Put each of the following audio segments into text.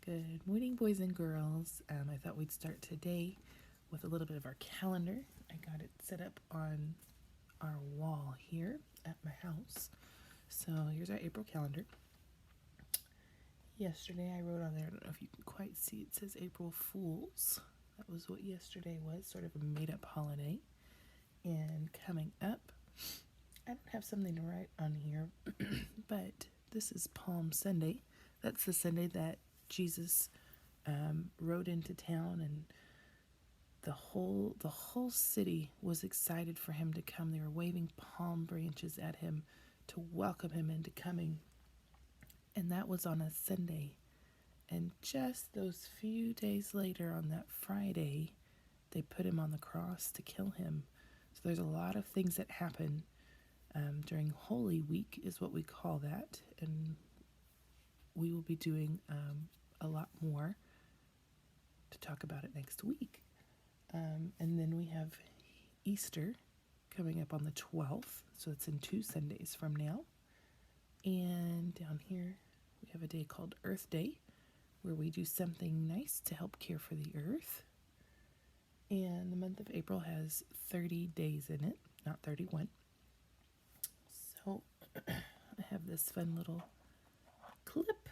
Good morning, boys and girls. I thought we'd start today with a little bit of our calendar. I got it set up on our wall here at my house. So here's our April calendar. Yesterday I wrote on there, I don't know if you can quite see, it says April Fools. That was what yesterday was, sort of a made-up holiday. And coming up, I don't have something to write on here, but this is Palm Sunday. That's the Sunday that Jesus rode into town, and the whole city was excited for him to come. They were waving palm branches at him to welcome him into coming. And that was on a Sunday. And just those few days later, on that Friday, they put him on the cross to kill him. So there's a lot of things that happen during Holy Week, is what we call that. And we will be doing a lot more to talk about it next week. And then we have Easter coming up on the 12th. So it's in 2 Sundays from now. And down here, we have a day called Earth Day, where we do something nice to help care for the earth. And the month of April has 30 days in it, not 31. So I have this fun little clip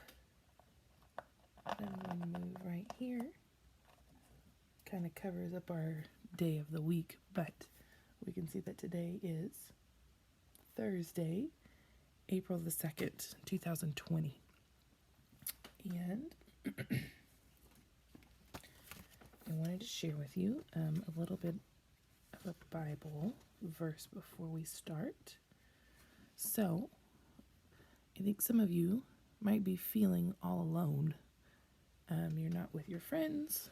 that I'm going to move right here. Kind of covers up our day of the week, but we can see that today is Thursday, April the 2nd, 2020. And I wanted to share with you a little bit of a Bible verse before we start. So, I think some of you might be feeling all alone. You're not with your friends.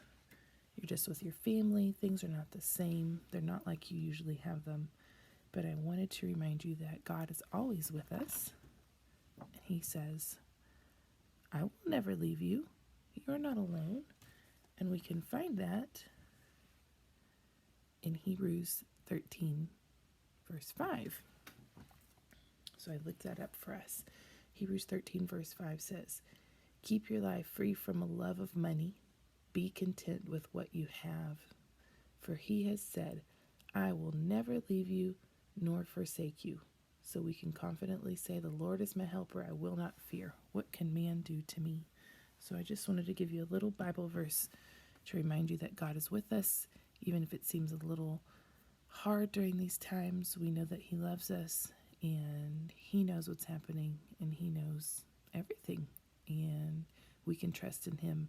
You're just with your family. Things are not the same. They're not like you usually have them. But I wanted to remind you that God is always with us. And he says, I will never leave you. You're not alone. And we can find that in Hebrews 13, verse 5. So I looked that up for us. Hebrews 13, verse 5 says, keep your life free from a love of money. Be content with what you have. For he has said, I will never leave you nor forsake you. So we can confidently say, the Lord is my helper. I will not fear. What can man do to me? So I just wanted to give you a little Bible verse to remind you that God is with us. Even if it seems a little hard during these times, we know that he loves us and he knows what's happening and he knows everything. And we can trust in him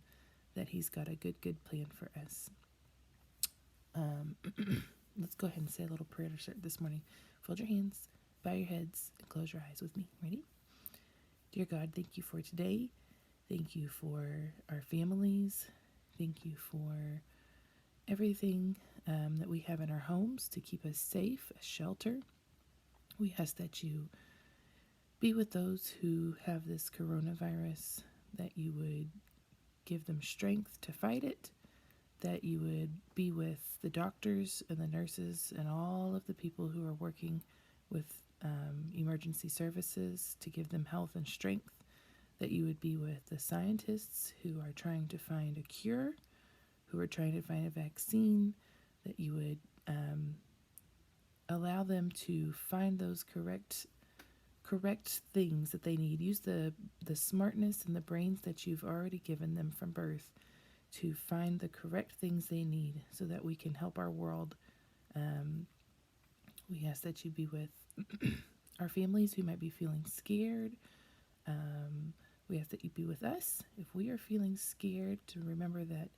that he's got a good plan for us. Let's go ahead and say a little prayer to start this morning. Fold your hands, bow your heads, and close your eyes with me. Ready? Dear God, thank you for today. Thank you for our families. Thank you for everything that we have in our homes to keep us safe, a shelter. We ask that you be with those who have this coronavirus, that you would give them strength to fight it, that you would be with the doctors and the nurses and all of the people who are working with emergency services to give them health and strength, that you would be with the scientists who are trying to find a cure, who are trying to find a vaccine, that you would allow them to find those correct things that they need. Use the smartness and the brains that you've already given them from birth to find the correct things they need so that we can help our world. We ask that you be with our families who might be feeling scared. We ask that you be with us if we are feeling scared, to remember that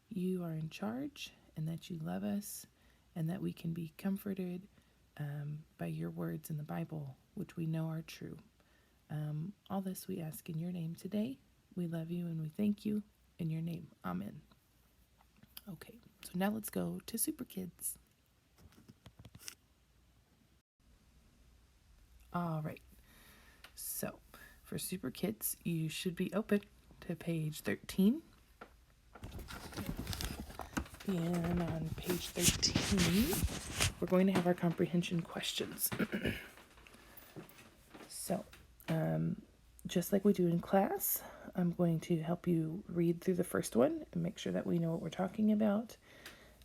you are in charge and that you love us and that we can be comforted by your words in the Bible, which we know are true. All this we ask in your name today. We love you and we thank you in your name. Amen. Okay, so now let's go to superkids. All right, so for superkids, you should be open to page 13. And on page 13, we're going to have our comprehension questions. So, just like we do in class, I'm going to help you read through the first one and make sure that we know what we're talking about.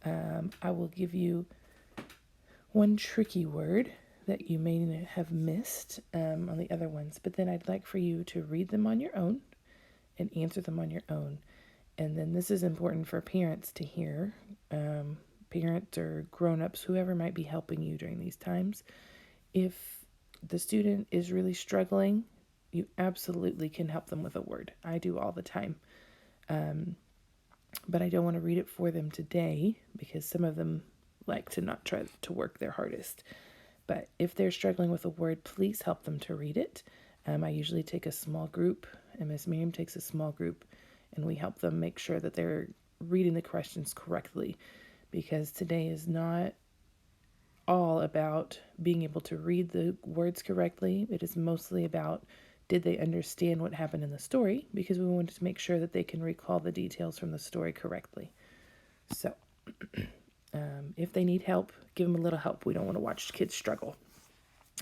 I will give you one tricky word that you may have missed on the other ones, but then I'd like for you to read them on your own and answer them on your own. And then this is important for parents to hear, parents or grown-ups, whoever might be helping you during these times. If the student is really struggling, you absolutely can help them with a word. I do all the time. But I don't want to read it for them today because some of them like to not try to work their hardest. But if they're struggling with a word, please help them to read it. I usually take a small group, and Miss Miriam takes a small group, and we help them make sure that they're reading the questions correctly, because today is not all about being able to read the words correctly. It is mostly about, did they understand what happened in the story, because we wanted to make sure that they can recall the details from the story correctly. So if they need help, give them a little help. We don't want to watch kids struggle.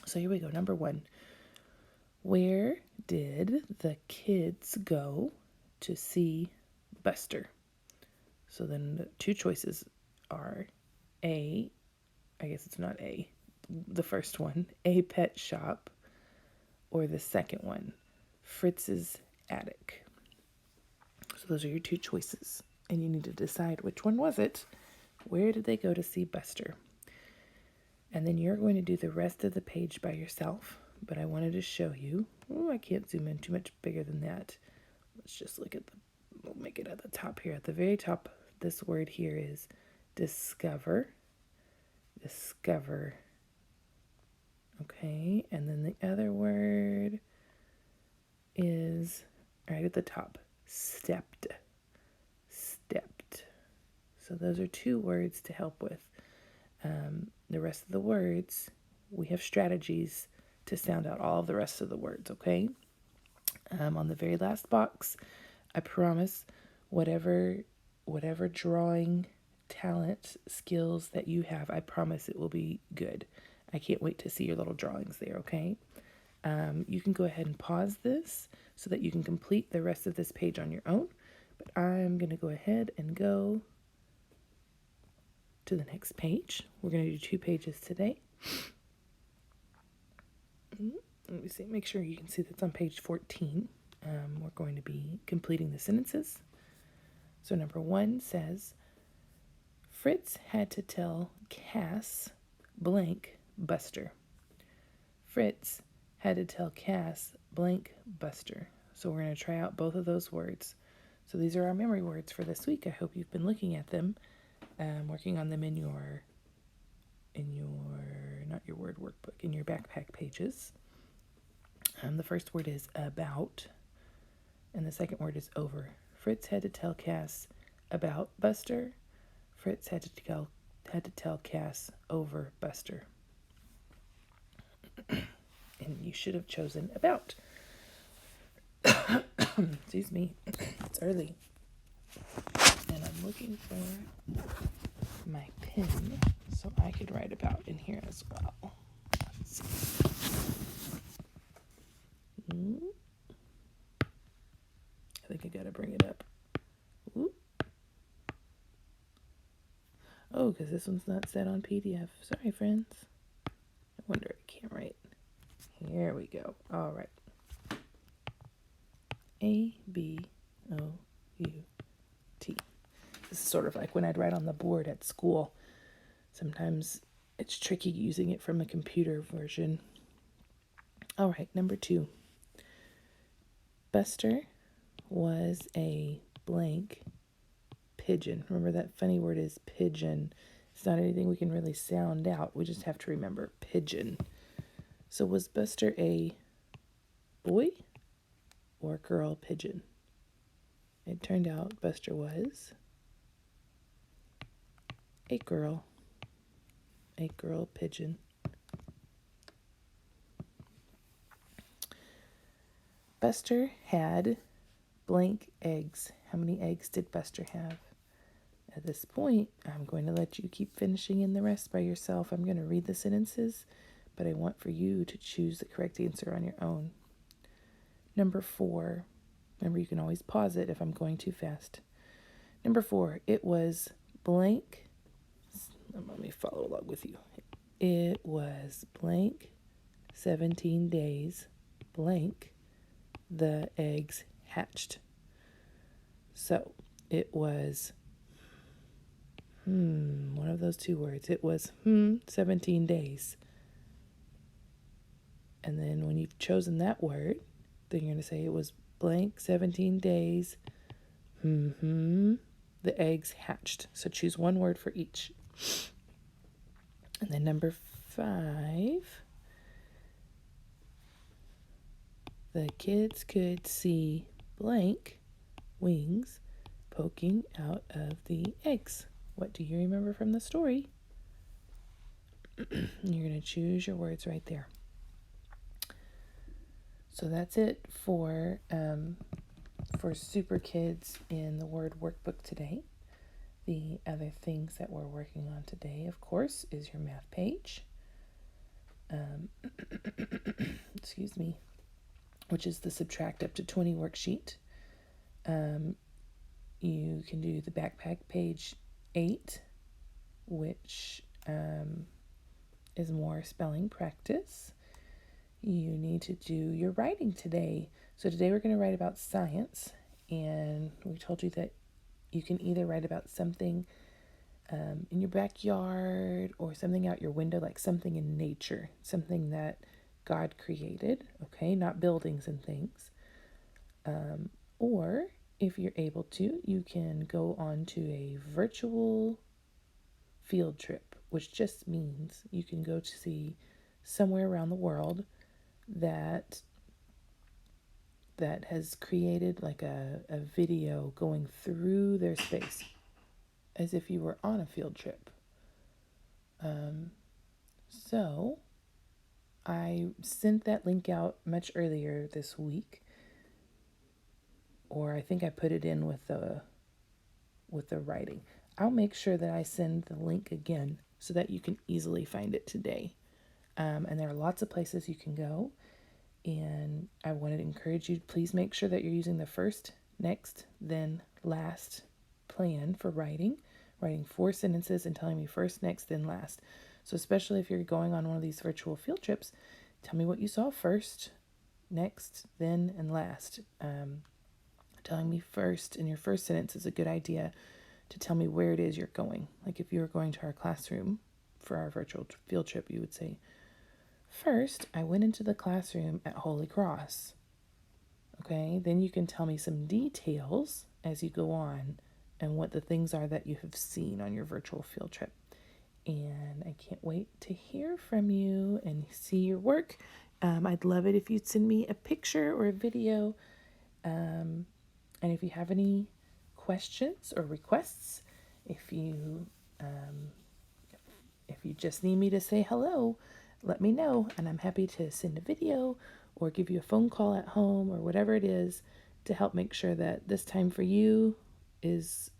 So here we go. Number 1. Where did the kids go to see Buster? So then the 2 choices are A, I guess it's not A, the first one, a pet shop, or the second one, Fritz's attic. So those are your 2 choices, and you need to decide which one was it. Where did they go to see Buster? And then you're going to do the rest of the page by yourself, but I wanted to show you. Oh, I can't zoom in too much bigger than that. Let's just look at we'll make it at the top here. At the very top, this word here is discover. Discover. Okay, and then the other word is right at the top, stepped. Stepped. So those are 2 words to help with. The rest of the words, we have strategies to sound out all of the rest of the words, okay? On the very last box, I promise whatever drawing talent, skills that you have, I promise it will be good. I can't wait to see your little drawings there, okay? You can go ahead and pause this so that you can complete the rest of this page on your own. But I'm going to go ahead and go to the next page. We're going to do 2 pages today. Let me see. Make sure you can see that's on page 14. We're going to be completing the sentences. So number 1 says, Fritz had to tell Cass blank Buster. Fritz had to tell Cass blank Buster. So we're going to try out both of those words. So these are our memory words for this week. I hope you've been looking at them, working on them in your not your word workbook, in your backpack pages. The first word is about, and the second word is over. Fritz had to tell Cass about Buster. Fritz had to tell Cass over Buster. And you should have chosen about. Excuse me. It's early. And I'm looking for my pen so I could write about in here as well. Let's see. I think I gotta bring it up. Ooh. Oh, because this one's not set on PDF. Sorry, friends. I wonder I can't write. Here we go. All right. A-B-O-U-T. This is sort of like when I'd write on the board at school. Sometimes it's tricky using it from a computer version. All right, number 2. Buster was a blank pigeon. Remember that funny word is pigeon. It's not anything we can really sound out. We just have to remember pigeon. So was Buster a boy or girl pigeon? It turned out Buster was a girl pigeon. Buster had blank eggs. How many eggs did Buster have? At this point, I'm going to let you keep finishing in the rest by yourself. I'm going to read the sentences, but I want for you to choose the correct answer on your own. Number 4, Remember, you can always pause it if I'm going too fast. Number 4, it was blank. Let me follow along with you. It was blank 17 days blank the eggs hatched. So it was one of those two words. It was 17 days. And then when you've chosen that word, then you're going to say it was blank 17 days. The eggs hatched. So choose one word for each. And then number 5, the kids could see blank wings poking out of the eggs. What do you remember from the story? You're going to choose your words right there. So that's it for Super Kids in the Word Workbook today. The other things that we're working on today, of course, is your math page. Excuse me, which is the Subtract Up to 20 worksheet. You can do the backpack page 8, which is more spelling practice. You need to do your writing today. So today we're going to write about science, and we told you that you can either write about something in your backyard or something out your window, like something in nature, something that God created, okay, not buildings and things. Or if you're able to, you can go on to a virtual field trip, which just means you can go to see somewhere around the world that has created like a video going through their space as if you were on a field trip. So I sent that link out much earlier this week, or I think I put it in with the writing. I'll make sure that I send the link again so that you can easily find it today. And there are lots of places you can go. And I wanted to encourage you, please make sure that you're using the first, next, then last plan for writing 4 sentences and telling me first, next, then last. So especially if you're going on one of these virtual field trips, tell me what you saw first, next, then, and last. Telling me first in your first sentence is a good idea to tell me where it is you're going. Like if you were going to our classroom for our virtual field trip, you would say, first, I went into the classroom at Holy Cross. Okay, then you can tell me some details as you go on and what the things are that you have seen on your virtual field trip. And I can't wait to hear from you and see your work. I'd love it if you'd send me a picture or a video. And if you have any questions or requests, if you just need me to say hello, let me know, and I'm happy to send a video or give you a phone call at home or whatever it is to help make sure that this time for you is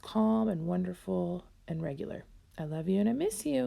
calm and wonderful and regular. I love you and I miss you.